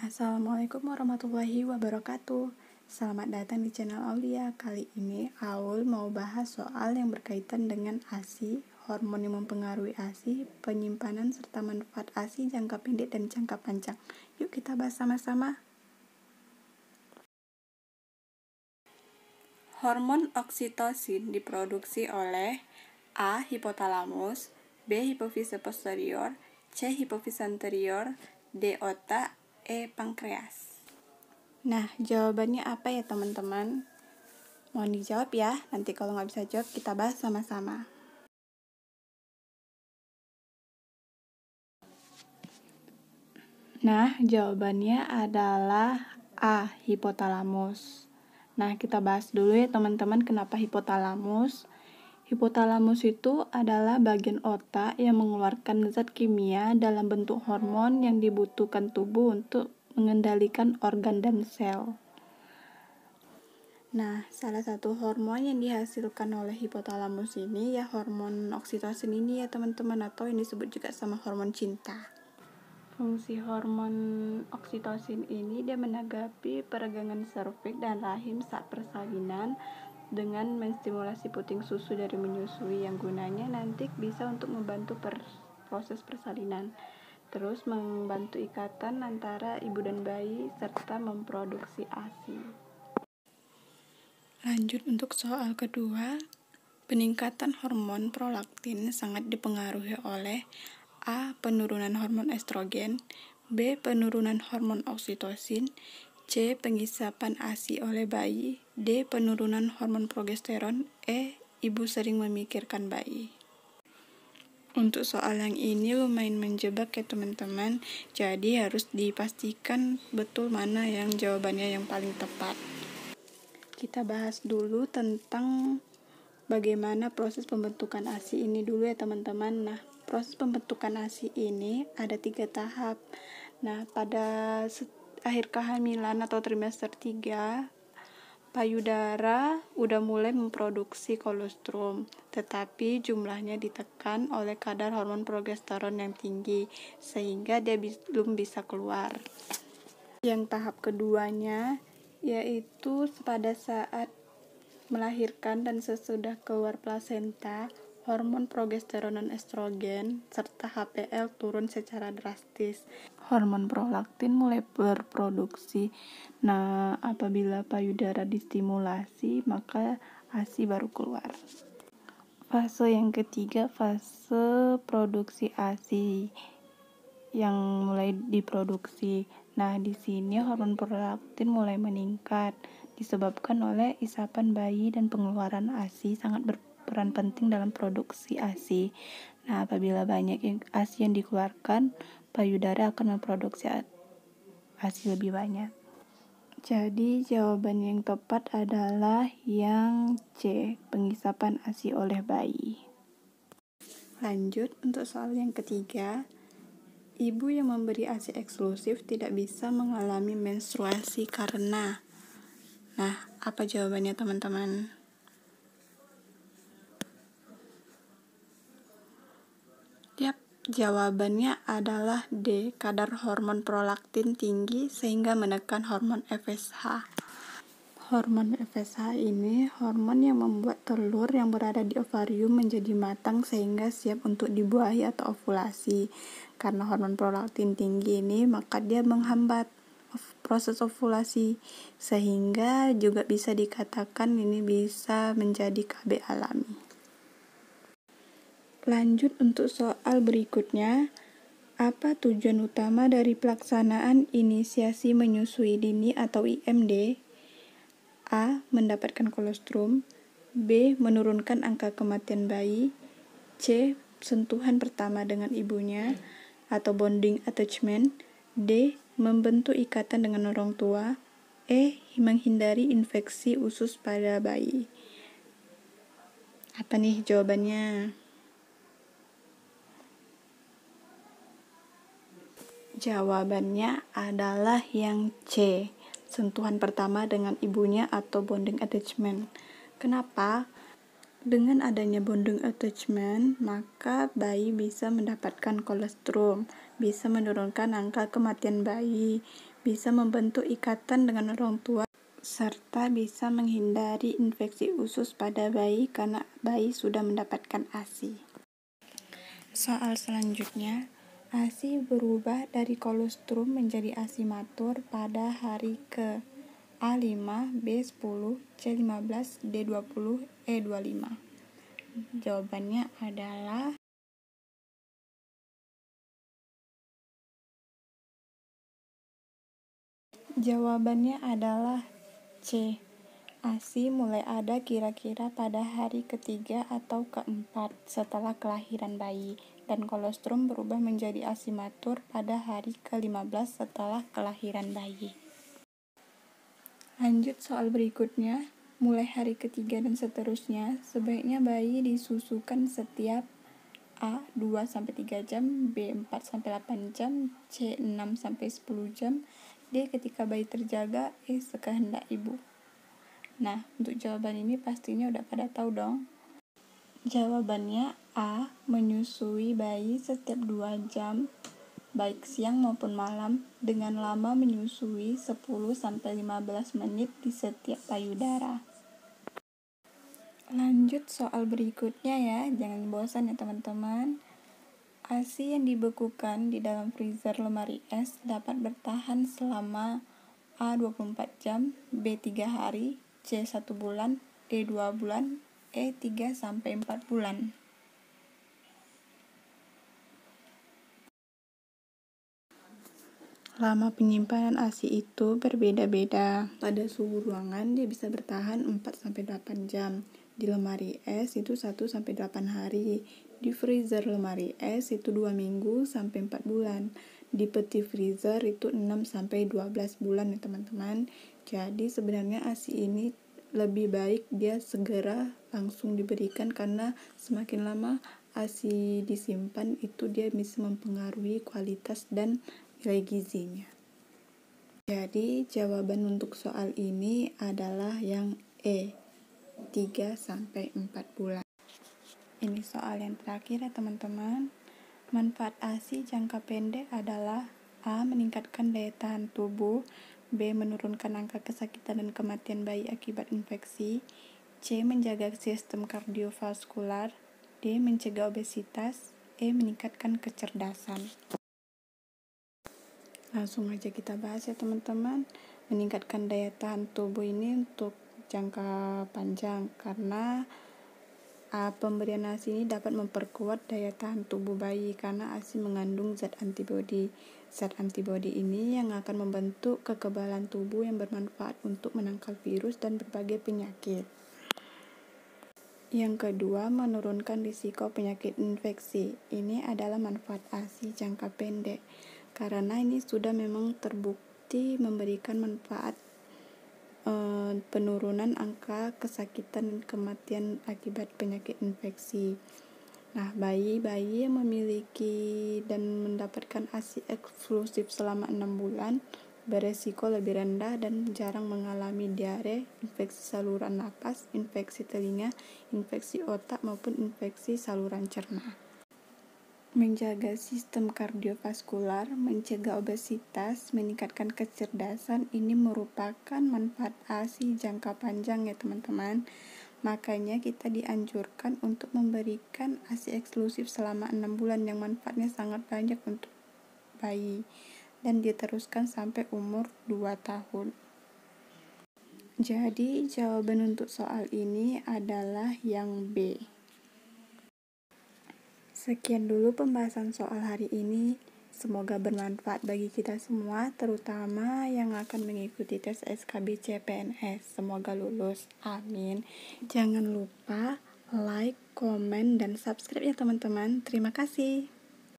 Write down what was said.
Assalamualaikum warahmatullahi wabarakatuh. Selamat datang di channel Aulia. Kali ini Aul mau bahas soal yang berkaitan dengan ASI, hormon yang mempengaruhi ASI, penyimpanan serta manfaat ASI jangka pendek dan jangka panjang. Yuk kita bahas sama-sama. Hormon oksitosin diproduksi oleh A. Hipotalamus, B. Hipofise posterior, C. Hipofise anterior, D. otak, E. pankreas. Nah, jawabannya apa ya teman-teman? Mohon dijawab ya, nanti kalau nggak bisa jawab kita bahas sama-sama. Nah, jawabannya adalah A. Hipotalamus. Nah, kita bahas dulu ya teman-teman kenapa hipotalamus. Hipotalamus itu adalah bagian otak yang mengeluarkan zat kimia dalam bentuk hormon yang dibutuhkan tubuh untuk mengendalikan organ dan sel. Nah, salah satu hormon yang dihasilkan oleh hipotalamus ini ya hormon oksitosin ini ya teman-teman, atau yang disebut juga sama hormon cinta. Fungsi hormon oksitosin ini dia menanggapi peregangan serviks dan rahim saat persalinan dengan menstimulasi puting susu dari menyusui yang gunanya nanti bisa untuk membantu proses persalinan. Terus membantu ikatan antara ibu dan bayi serta memproduksi ASI. Lanjut untuk soal kedua, peningkatan hormon prolaktin sangat dipengaruhi oleh A. Penurunan hormon estrogen, B. Penurunan hormon oksitosin, C. Pengisapan ASI oleh bayi, D. Penurunan hormon progesteron, E. Ibu sering memikirkan bayi. Untuk soal yang ini lumayan menjebak ya teman-teman, jadi harus dipastikan betul mana yang jawabannya yang paling tepat. Kita bahas dulu tentang bagaimana proses pembentukan ASI ini dulu ya teman-teman. Nah, proses pembentukan ASI ini ada 3 tahap. Nah, pada akhir kehamilan atau trimester 3, payudara udah mulai memproduksi kolostrum, tetapi jumlahnya ditekan oleh kadar hormon progesteron yang tinggi, sehingga dia belum bisa keluar. Yang tahap keduanya yaitu pada saat melahirkan dan sesudah keluar plasenta, hormon progesteron dan estrogen serta HPL turun secara drastis. Hormon prolaktin mulai berproduksi. Nah, apabila payudara distimulasi, maka ASI baru keluar. Fase yang ketiga, fase produksi ASI yang mulai diproduksi. Nah, di sini hormon prolaktin mulai meningkat disebabkan oleh isapan bayi dan pengeluaran ASI sangat berperan penting dalam produksi ASI. Nah, apabila banyak ASI yang dikeluarkan, payudara akan memproduksi ASI lebih banyak. Jadi, jawaban yang tepat adalah yang C, pengisapan ASI oleh bayi. Lanjut untuk soal yang ketiga. Ibu yang memberi ASI eksklusif tidak bisa mengalami menstruasi karena. Nah, apa jawabannya teman-teman? Yap, jawabannya adalah D. Kadar hormon prolaktin tinggi sehingga menekan hormon FSH. Hormon FSH ini hormon yang membuat telur yang berada di ovarium menjadi matang sehingga siap untuk dibuahi atau ovulasi. Karena hormon prolaktin tinggi ini, maka dia menghambat proses ovulasi, sehingga juga bisa dikatakan ini bisa menjadi KB alami. Lanjut untuk soal berikutnya. Apa tujuan utama dari pelaksanaan inisiasi menyusui dini atau IMD? A. Mendapatkan kolostrum, B. Menurunkan angka kematian bayi, C. Sentuhan pertama dengan ibunya atau bonding attachment, D. Membentuk ikatan dengan orang tua, E. Menghindari infeksi usus pada bayi. Apa nih jawabannya? Jawabannya adalah yang C, sentuhan pertama dengan ibunya atau bonding attachment. Kenapa? Dengan adanya bonding attachment, maka bayi bisa mendapatkan kolostrum, bisa menurunkan angka kematian bayi, bisa membentuk ikatan dengan orang tua, serta bisa menghindari infeksi usus pada bayi karena bayi sudah mendapatkan ASI. Soal selanjutnya, ASI berubah dari kolostrum menjadi ASI matur pada hari ke A5, B10, C15, D20, E25. Jawabannya adalah C. ASI mulai ada kira-kira pada hari ketiga atau keempat setelah kelahiran bayi, dan kolostrum berubah menjadi ASI matur pada hari ke-15 setelah kelahiran bayi. Lanjut soal berikutnya, mulai hari ketiga dan seterusnya, sebaiknya bayi disusukan setiap A. 2-3 jam, B. 4-8 jam, C. 6-10 jam, D. ketika bayi terjaga, E. sekehendak ibu. Nah, untuk jawaban ini pastinya udah pada tahu dong. Jawabannya A. Menyusui bayi setiap 2 jam, baik siang maupun malam, dengan lama menyusui 10-15 menit di setiap payudara. Lanjut soal berikutnya ya, jangan bosan ya teman-teman. ASI yang dibekukan di dalam freezer lemari es dapat bertahan selama A. 24 jam, B. 3 hari, C. 1 bulan, D. 2 bulan, E. 3-4 bulan. Lama penyimpanan ASI itu berbeda-beda. Pada suhu ruangan dia bisa bertahan 4-8 jam. Di lemari es itu 1-8 hari. Di freezer lemari es itu 2 minggu sampai 4 bulan. Di peti freezer itu 6-12 bulan ya teman-teman. Jadi sebenarnya ASI ini lebih baik dia segera langsung diberikan, karena semakin lama ASI disimpan itu dia bisa mempengaruhi kualitas dan nilai gizinya. Jadi jawaban untuk soal ini adalah yang E, 3-4 bulan. Ini soal yang terakhir ya teman-teman. Manfaat ASI jangka pendek adalah A. Meningkatkan daya tahan tubuh, B. Menurunkan angka kesakitan dan kematian bayi akibat infeksi, C. Menjaga sistem kardiovaskular, D. Mencegah obesitas, E. Meningkatkan kecerdasan. Langsung aja kita bahas ya teman-teman. Meningkatkan daya tahan tubuh ini untuk jangka panjang, karena pemberian ASI ini dapat memperkuat daya tahan tubuh bayi karena ASI mengandung zat antibodi. Zat antibodi ini yang akan membentuk kekebalan tubuh yang bermanfaat untuk menangkal virus dan berbagai penyakit. Yang kedua, menurunkan risiko penyakit infeksi. Ini adalah manfaat ASI jangka pendek, karena ini sudah memang terbukti memberikan manfaat penurunan angka kesakitan dan kematian akibat penyakit infeksi. Nah, bayi-bayi yang memiliki dan mendapatkan ASI eksklusif selama 6 bulan beresiko lebih rendah dan jarang mengalami diare, infeksi saluran napas, infeksi telinga, infeksi otak maupun infeksi saluran cerna. Menjaga sistem kardiovaskular, mencegah obesitas, meningkatkan kecerdasan, ini merupakan manfaat ASI jangka panjang ya teman-teman. Makanya kita dianjurkan untuk memberikan ASI eksklusif selama 6 bulan yang manfaatnya sangat banyak untuk bayi, dan diteruskan sampai umur 2 tahun. Jadi jawaban untuk soal ini adalah yang B. Sekian dulu pembahasan soal hari ini. Semoga bermanfaat bagi kita semua, terutama yang akan mengikuti tes SKB CPNS. Semoga lulus. Amin. Jangan lupa like, komen, dan subscribe ya teman-teman. Terima kasih.